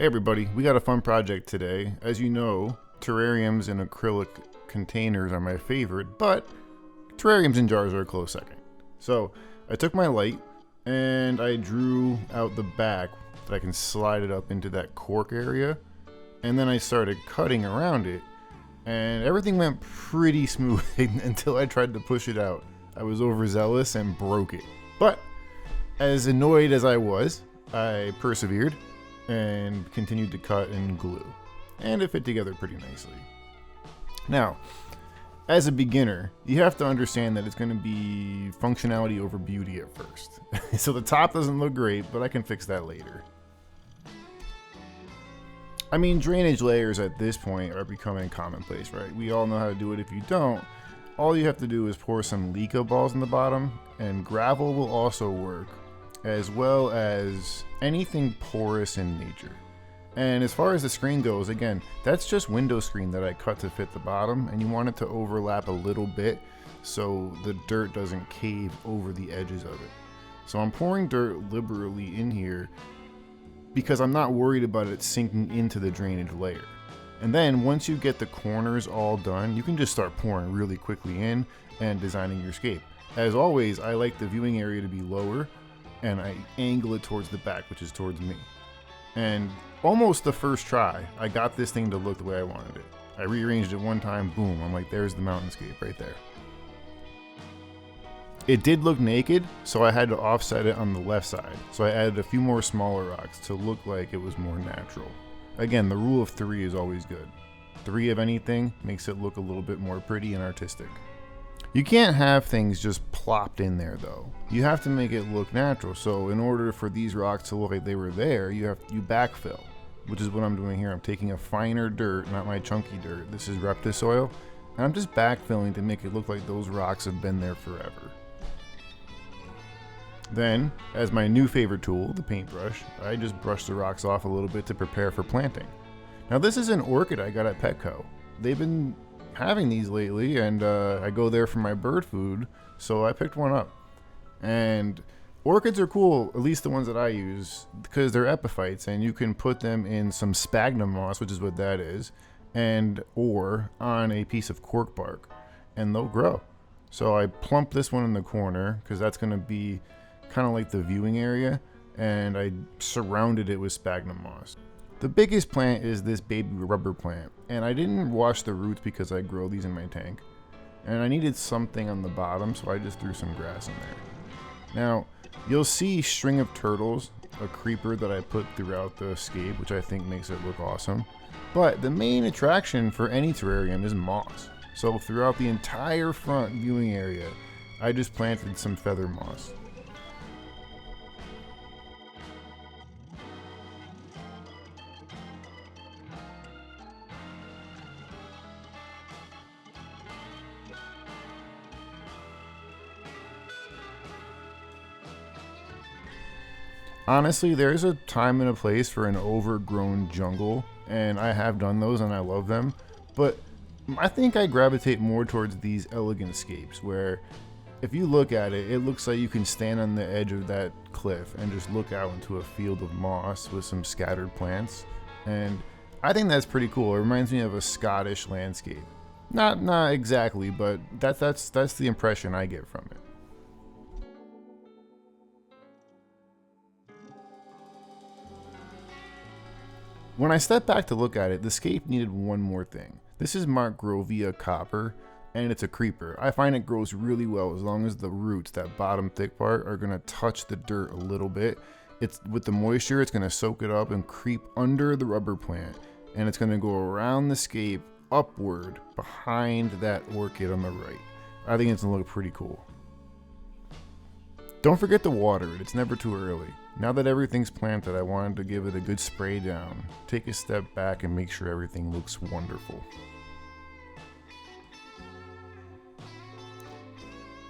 Hey everybody, we got a fun project today. As you know, terrariums and acrylic containers are my favorite, but terrariums and jars are a close second. So I took my light and I drew out the back that I can slide it up into that cork area, and then I started cutting around it, and everything went pretty smooth until I tried to push it out. I was overzealous and broke it. But as annoyed as I was, I persevered and continued to cut and glue, and it fit together pretty nicely. Now, as a beginner, you have to understand that it's going to be functionality over beauty at first. So the top doesn't look great, but I can fix that later. I mean, drainage layers at this point are becoming commonplace, right? We all know how to do it. If you don't, all you have to do is pour some Leca balls in the bottom, and gravel will also work, as well as anything porous in nature. And as far as the screen goes, again, that's just window screen that I cut to fit the bottom, and you want it to overlap a little bit so the dirt doesn't cave over the edges of it. So I'm pouring dirt liberally in here because I'm not worried about it sinking into the drainage layer. And then once you get the corners all done, you can just start pouring really quickly in and designing your scape. As always, I like the viewing area to be lower, and I angle it towards the back, which is towards me. And almost the first try, I got this thing to look the way I wanted it. I rearranged it one time, boom, I'm like, there's the mountainscape right there. It did look naked, so I had to offset it on the left side. So I added a few more smaller rocks to look like it was more natural. Again, the rule of 3 is always good. 3 of anything makes it look a little bit more pretty and artistic. You can't have things just plopped in there though. You have to make it look natural. So in order for these rocks to look like they were there, you backfill, which is what I'm doing here. I'm taking a finer dirt, not my chunky dirt. This is Reptis soil, and I'm just backfilling to make it look like those rocks have been there forever. Then, as my new favorite tool, the paintbrush, I just brush the rocks off a little bit to prepare for planting. Now this is an orchid I got at Petco. They've been having these lately, and I go there for my bird food, so I picked one up. And orchids are cool, at least the ones that I use, because they're epiphytes, and you can put them in some sphagnum moss, which is what that is, or on a piece of cork bark, and they'll grow. So I plumped this one in the corner because that's going to be kind of like the viewing area, and I surrounded it with sphagnum moss. The biggest plant is this baby rubber plant, and I didn't wash the roots because I grow these in my tank, and I needed something on the bottom, so I just threw some grass in there. Now, you'll see string of turtles, a creeper that I put throughout the scape, which I think makes it look awesome. But the main attraction for any terrarium is moss. So throughout the entire front viewing area, I just planted some feather moss. Honestly, there's a time and a place for an overgrown jungle, and I have done those and I love them, but I think I gravitate more towards these elegant scapes where if you look at it, it looks like you can stand on the edge of that cliff and just look out into a field of moss with some scattered plants, and I think that's pretty cool. It reminds me of a Scottish landscape. Not exactly, but that's the impression I get from it. When I stepped back to look at it, the scape needed one more thing. This is Markgrovia copper, and it's a creeper. I find it grows really well as long as the roots, that bottom thick part, are gonna touch the dirt a little bit. With the moisture, it's gonna soak it up and creep under the rubber plant, and it's gonna go around the scape upward behind that orchid on the right. I think it's gonna look pretty cool. Don't forget to water it, it's never too early. Now that everything's planted, I wanted to give it a good spray down, take a step back and make sure everything looks wonderful.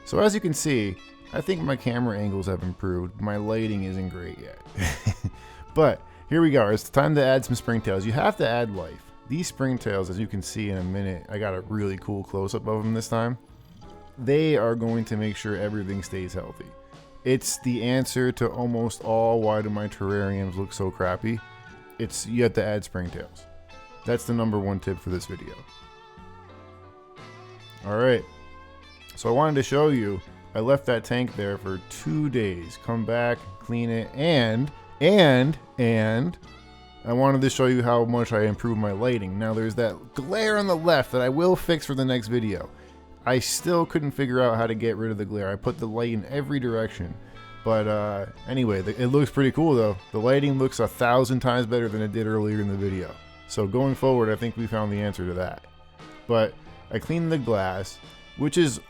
So as you can see, I think my camera angles have improved. My lighting isn't great yet. But here we go, it's time to add some springtails. You have to add life. These springtails, as you can see in a minute, I got a really cool close-up of them this time. They are going to make sure everything stays healthy. It's the answer to almost all why do my terrariums look so crappy. you have to add springtails. That's the number one tip for this video. All right, so I wanted to show you, I left that tank there for 2 days. Come back, clean it, and I wanted to show you how much I improved my lighting. Now there's that glare on the left that I will fix for the next video. I still couldn't figure out how to get rid of the glare. I put the light in every direction. But anyway, it looks pretty cool though. The lighting looks 1,000 times better than it did earlier in the video. So going forward, I think we found the answer to that. But I cleaned the glass, which is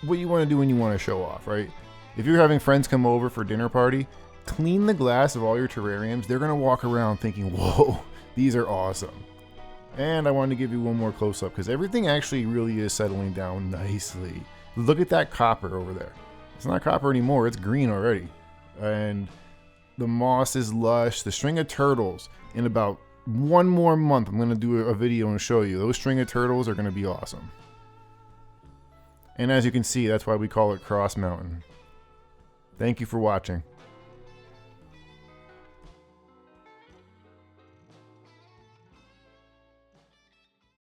what you want to do when you want to show off, right? If you're having friends come over for dinner party, clean the glass of all your terrariums. They're going to walk around thinking, whoa, these are awesome. And I wanted to give you one more close-up because everything actually really is settling down nicely. Look at that copper over there. It's not copper anymore, it's green already. And the moss is lush. The string of turtles, in about 1 more month, I'm going to do a video and show you. Those string of turtles are going to be awesome. And as you can see, that's why we call it Cross Mountain. Thank you for watching.